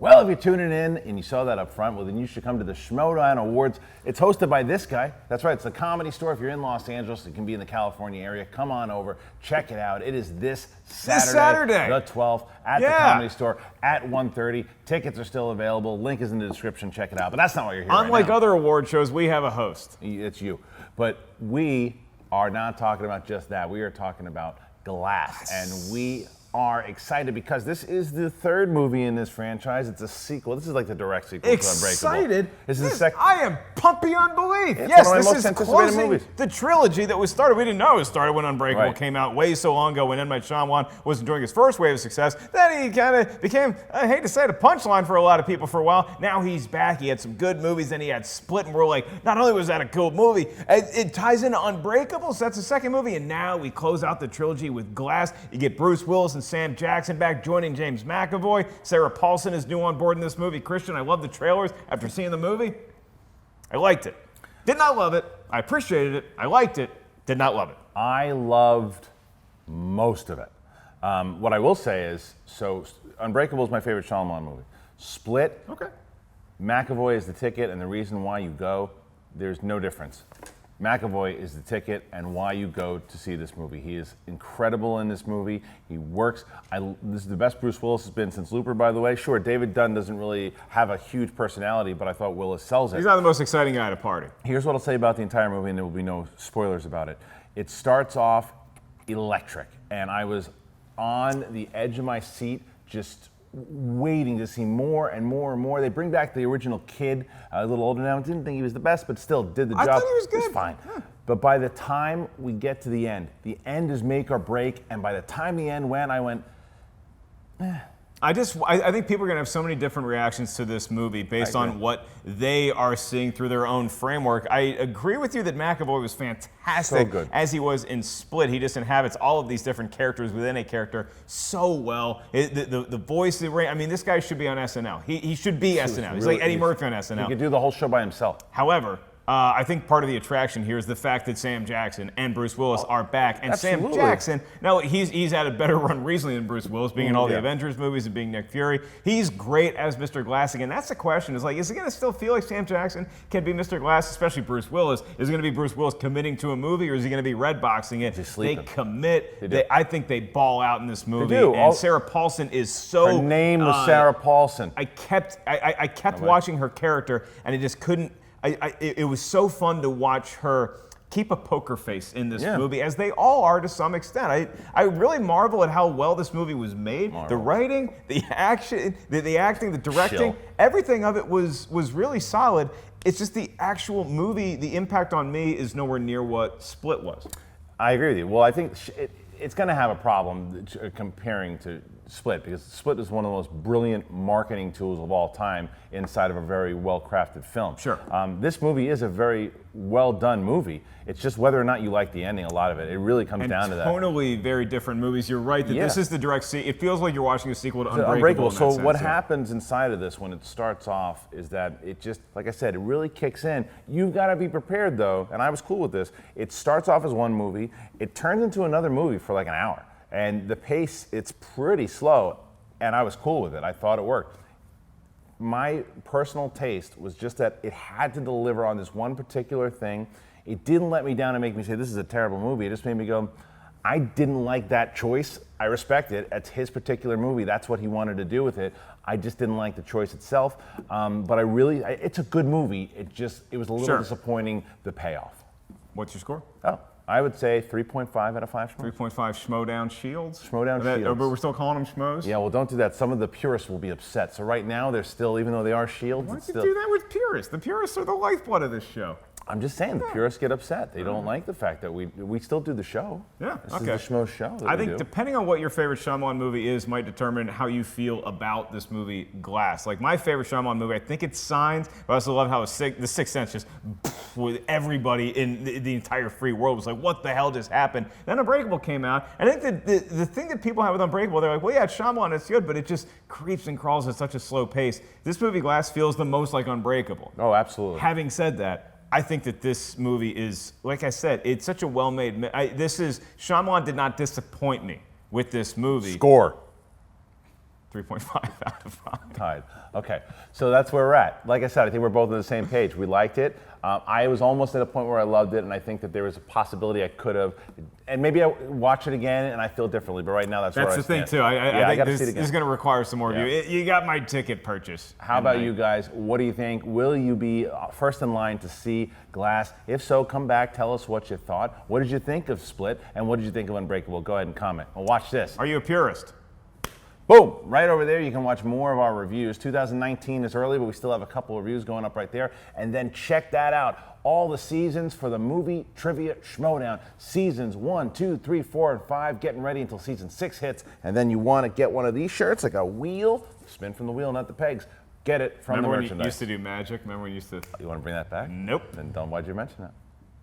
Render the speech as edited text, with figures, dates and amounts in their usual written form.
Well, if you're tuning in and you saw that up front, well, then you should come to the Schmodown Awards. It's hosted by this guy. That's right, it's the Comedy Store. If you're in Los Angeles, it can be in the California area. Come on over, check it out. It is this Saturday. The 12th, at the Comedy Store at 1:30. Tickets are still available. Link is in the description. Check it out. But that's not why you're here Unlike right now. other award shows, we have a host. It's you. But we are not talking about just that. We are talking about Glass. And we are excited because this is the third movie in this franchise. It's a sequel. This is like the direct sequel to Unbreakable. Excited? This is the second. I am pumped beyond belief. It's Yes, one of my this most is anticipated closing movies. the trilogy that was started. We didn't know it was started when Unbreakable Right. came out way so long ago when M. Night Shyamalan was enjoying his first wave of success. Then he kind of became, I hate to say it, a punchline for a lot of people for a while. Now he's back. He had some good movies. Then he had Split, and we're like, not only was that a cool movie, it ties into Unbreakable, so that's the second movie. And now we close out the trilogy with Glass. You get Bruce Willis and Sam Jackson back joining James McAvoy. Sarah Paulson is new on board in this movie. Christian, I love the trailers. After seeing the movie, I liked it. Did not love it. I appreciated it. I liked it. Did not love it. I loved most of it. What I will say is, so Unbreakable is my favorite Shyamalan movie. Split, Okay. McAvoy is the ticket, and the reason why you go, there's no difference. McAvoy is the ticket and why you go to see this movie. He is incredible in this movie. He works. This is the best Bruce Willis has been since Looper, by the way. Sure, David Dunn doesn't really have a huge personality, but I thought Willis sells it. He's not the most exciting guy at a party. Here's what I'll say about the entire movie, and there will be no spoilers about it. It starts off electric, and I was on the edge of my seat, just waiting to see more and more and more. They bring back the original kid, a little older now. Didn't think he was the best, but still did the job. I thought he was good. It was fine. But by the time we get to the end is make or break, and by the time the end went, I went, I think people are going to have so many different reactions to this movie based on what they are seeing through their own framework. I agree with you that McAvoy was fantastic So good. as he was in Split. He just inhabits all of these different characters within a character so well. The voice, this guy should be on SNL. He should be SNL. He's like Eddie Murphy on he SNL. could do the whole show by himself. However, I think part of the attraction here is the fact that Sam Jackson and Bruce Willis are back. And absolutely. Sam Jackson, now he's had a better run recently than Bruce Willis, being in all the Yeah. Avengers movies and being Nick Fury. He's great as Mr. Glass again. That's the question. Is it going to still feel like Sam Jackson can be Mr. Glass, especially Bruce Willis? Is it going to be Bruce Willis committing to a movie, or is he going to be red boxing it? They They commit. I think they ball out in this movie. do. And Sarah Paulson is so. Her name was Sarah Paulson. I kept watching her character, and I just couldn't. It was so fun to watch her keep a poker face in this movie, as they all are to some extent. I really marvel at how well this movie was made. The writing, the action, the acting, the directing, everything of it was really solid. It's just the actual movie, the impact on me is nowhere near what Split was. I agree with you. Well, I think it's going to have a problem comparing to Split, because Split is one of the most brilliant marketing tools of all time inside of a very well-crafted film. Sure. This movie is a very well-done movie. It's just whether or not you like the ending, a lot of it. It really comes down to that. Tonally very different movies. You're right that this is the direct sequel. It feels like you're watching a sequel to Unbreakable. Unbreakable. So what sense, happens inside of this when it starts off is that it just, like I said, it really kicks in. You've got to be prepared, though, and I was cool with this. It starts off as one movie. It turns into another movie for like an hour. And the pace, it's pretty slow, and I was cool with it. I thought it worked. My personal taste was just that it had to deliver on this one particular thing. It didn't let me down and make me say, this is a terrible movie. It just made me go, I didn't like that choice. I respect it. It's his particular movie. That's what he wanted to do with it. I just didn't like the choice itself. But it's a good movie. It was a little disappointing, the payoff. What's your score? Oh, I would say 3.5 out of 5 schmoes. 3.5 Schmodown Shields. Schmodown Shields. But we're still calling them schmoes? Yeah, well, don't do that. Some of the purists will be upset. So right now, they're still, even though they are shields, Why'd it's you still. do that with purists? The purists are the lifeblood of this show. I'm just saying, the purists get upset. They don't like the fact that we still do the show. Yeah, This is the Schmo show that I we think do. depending on what your favorite Shyamalan movie is might determine how you feel about this movie, Glass. Like my favorite Shyamalan movie, I think it's Signs, but I also love how The Sixth Sense just with everybody in the entire free world was like, what the hell just happened? Then Unbreakable came out, and I think the thing that people have with Unbreakable, they're like, well, yeah, it's Shyamalan, it's good, but it just creeps and crawls at such a slow pace. This movie, Glass, feels the most like Unbreakable. Oh, absolutely. Having said that, I think that this movie is, like I said, it's such a well-made. Shyamalan did not disappoint me with this movie. Score. 3.5 out of 5. Tied. Okay, so that's where we're at. Like I said, I think we're both on the same page. We liked it. I was almost at a point where I loved it, and I think that there was a possibility I could have, and maybe I watch it again and I feel differently. But right now, that's where I That's the thing stand. too. I think gotta this see it again. is going to require some more Yeah. review. You got my ticket purchase. How about you guys? What do you think? Will you be first in line to see Glass? If so, come back. Tell us what you thought. What did you think of Split? And what did you think of Unbreakable? Go ahead and comment. Well, watch this. Are you a purist? Boom! Right over there, you can watch more of our reviews. 2019 is early, but we still have a couple of reviews going up right there. And then check that out. All the seasons for the Movie Trivia Schmodown. Seasons 1, 2, 3, 4, and 5. Getting ready until season 6 hits. And then you want to get one of these shirts, like a wheel. Spin from the wheel, not the pegs. Get it from Remember the when merchandise. you used to do magic? Remember when you used to? You want to bring that back? Nope. Then why'd you mention that?